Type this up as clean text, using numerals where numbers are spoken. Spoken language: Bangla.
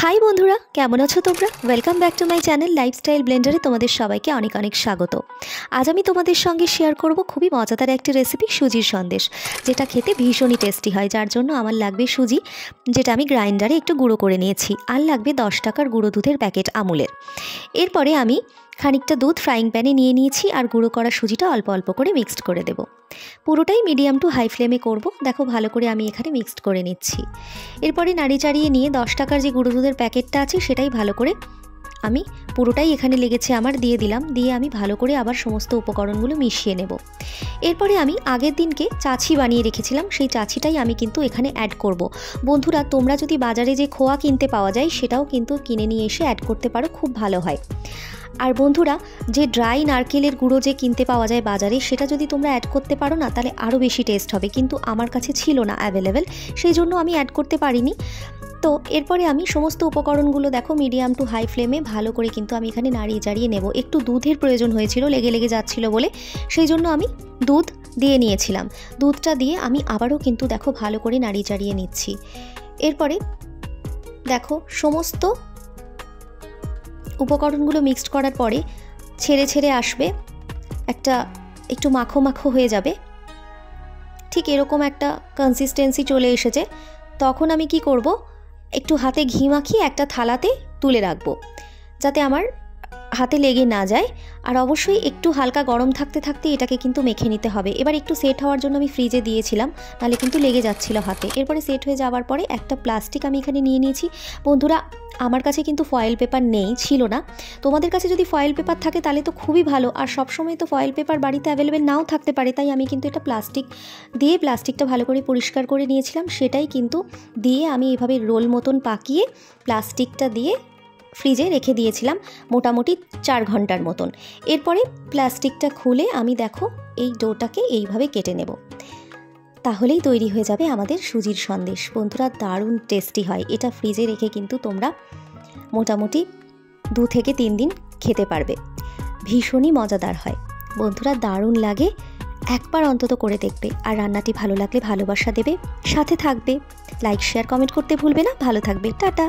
হাই বন্ধুরা, কেমন আছো তোমরা? Welcome back to my channel lifestyle ব্লেন্ডারে তোমাদের সবাইকে অনেক অনেক স্বাগত। আজ আমি তোমাদের সঙ্গে শেয়ার করব খুবই মজাদার একটি রেসিপি, সুজির সন্দেশ, যেটা খেতে ভীষণই টেস্টি হয়। যার জন্য আমার লাগবে সুজি, যেটা আমি গ্রাইন্ডারে একটু গুঁড়ো করে নিয়েছি, আর লাগবে 10 টাকার গুঁড়ো দুধের প্যাকেট আমুলের। এরপরে আমি খানিকটা দুধ ফ্রাইং প্যানে নিয়ে নিয়েছি, আর গুঁড়ো করা সুজিটা অল্প অল্প করে মিক্সড করে দেব। পুরোটাই মিডিয়াম টু হাই ফ্লেমে করব। দেখো ভালো করে আমি এখানে মিক্সড করে নিচ্ছি। এরপরে নাড়ি চাড়িয়ে নিয়ে 10 টাকার যে গুঁড়ো দুধের প্যাকেটটা আছে সেটাই ভালো করে আমি পুরোটাই এখানে লেগেছে আমার দিয়ে দিলাম। দিয়ে আমি ভালো করে আবার সমস্ত উপকরণগুলো মিশিয়ে নেব। এরপরে আমি আগের দিনকে চাছি বানিয়ে রেখেছিলাম, সেই চাছিটাই আমি কিন্তু এখানে অ্যাড করব। বন্ধুরা, তোমরা যদি বাজারে যে খোয়া কিনতে পাওয়া যায় সেটাও কিন্তু কিনে নিয়ে এসে অ্যাড করতে পারো, খুব ভালো হয়। আর বন্ধুরা, যে ড্রাই নারকেলের গুঁড়ো যে কিনতে পাওয়া যায় বাজারে, সেটা যদি তোমরা অ্যাড করতে পারো না, তাহলে আরও বেশি টেস্ট হবে, কিন্তু আমার কাছে ছিল না অ্যাভেলেবেল, সেই জন্য আমি অ্যাড করতে পারিনি। তো এরপরে আমি সমস্ত উপকরণগুলো দেখো মিডিয়াম টু হাই ফ্লেমে ভালো করে কিন্তু আমি এখানে নাড়িয়ে চাড়িয়ে নেব। একটু দুধের প্রয়োজন হয়েছিল, লেগে লেগে যাচ্ছিল বলে, সেই জন্য আমি দুধ দিয়ে নিয়েছিলাম। দুধটা দিয়ে আমি আবারও কিন্তু দেখো ভালো করে নাড়িয়ে চাড়িয়ে নিচ্ছি। এরপরে দেখো সমস্ত উপকরণগুলো মিক্সড করার পরে ছেড়ে ছেড়ে আসবে, একটু মাখো মাখো হয়ে যাবে, ঠিক এরকম একটা কনসিস্টেন্সি চলে এসেছে। তখন আমি কি করব, একটু হাতে ঘি মাখিয়ে একটা থালাতে তুলে রাখবো, যাতে আমার হাতে লেগে না যায়। আর অবশ্যই একটু হালকা গরম থাকতে থাকতে এটাকে কিন্তু মেখে নিতে হবে। এবার একটু সেট হওয়ার জন্য আমি ফ্রিজে দিয়েছিলাম, নাহলে কিন্তু লেগে যাচ্ছিল হাতে। এরপরে সেট হয়ে যাওয়ার পরে একটা প্লাস্টিক আমি এখানে নিয়ে নিয়েছি। বন্ধুরা, আমার কাছে কিন্তু ফয়েল পেপার ছিল না। তোমাদের কাছে যদি ফয়েল পেপার থাকে তাহলে তো খুবই ভালো, আর সবসময় তো ফয়েল পেপার বাড়িতে অ্যাভেলেবেল নাও থাকতে পারে, তাই আমি কিন্তু এটা প্লাস্টিকটা ভালো করে পরিষ্কার করে নিয়েছিলাম। সেটাই কিন্তু দিয়ে আমি এভাবে রোল মতন পাকিয়ে প্লাস্টিকটা দিয়ে ফ্রিজে রেখে দিয়েছিলাম মোটামুটি 4 ঘন্টার মতন। এরপরে প্লাস্টিকটা খুলে আমি দেখো এই ডোটাকে এইভাবে কেটে নেব, তাহলেই তৈরি হয়ে যাবে আমাদের সুজির সন্দেশ। বন্ধুরা, দারুণ টেস্টি হয় এটা। ফ্রিজে রেখে কিন্তু তোমরা মোটামুটি 2 থেকে 3 দিন খেতে পারবে, ভীষণই মজাদার হয়। বন্ধুরা, দারুণ লাগে, একবার অন্তত করে দেখবে। আর রান্নাটি ভালো লাগলে ভালোবাসা দেবে, সাথে থাকবে, লাইক শেয়ার কমেন্ট করতে ভুলবে না। ভালো থাকবে, টাটা।